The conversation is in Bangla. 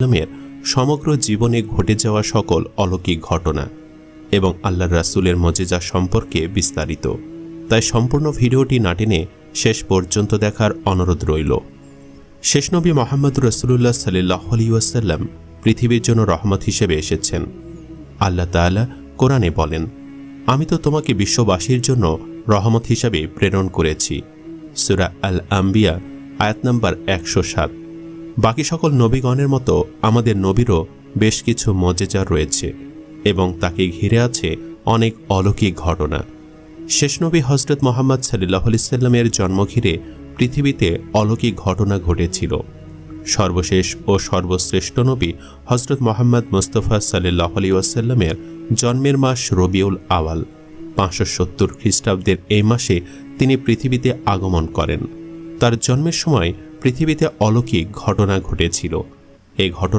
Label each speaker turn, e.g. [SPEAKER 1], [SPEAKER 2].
[SPEAKER 1] সাল্লামের সমগ্র জীবনে ঘটে যাওয়া সকল অলৌকিক ঘটনা এবং আল্লাহর রাসূলের মুজিজা সম্পর্কে বিস্তারিত। তাই সম্পূর্ণ ভিডিওটি না টেনে শেষ পর্যন্ত দেখার অনুরোধ রইল। শেষ নবী মুহাম্মদ রাসূলুল্লাহ সাল্লাল্লাহু আলাইহি ওয়াসাল্লাম পৃথিবীর জন্য রহমত হিসেবে এসেছেন। আল্লাহ তাআলা কোরআনে বলেন, আমি তো তোমাকে বিশ্ববাসীর জন্য রহমত হিসাবে প্রেরণ করেছি। সূরা আল আম্বিয়া আয়াত নম্বর 107। বাকি সকল নবীগণের মতো আমাদের নবীরও বেশ কিছু মুজিজা রয়েছে এবং তাকে ঘিরে আছে অনেক অলৌকিক ঘটনা। শেষ নবী হযরত মুহাম্মদ সাল্লাল্লাহু আলাইহি ওয়াসাল্লামের জন্ম ঘিরে পৃথিবীতে অলৌকিক ঘটনা ঘটেছিল। সর্বশেষ ও সর্বশ্রেষ্ঠ নবী হযরত মুহাম্মদ মুস্তাফা সাল্লাল্লাহু আলাইহি ওয়াসাল্লামের জন্মের মাস রবিউল আওয়াল 570 খ্রিস্টাব্দের এই মাসে তিনি পৃথিবীতে আগমন করেন। তার জন্মের সময় পৃথিবীতে অলৌকিক ঘটনা ঘটেছিল। এই ঘটনা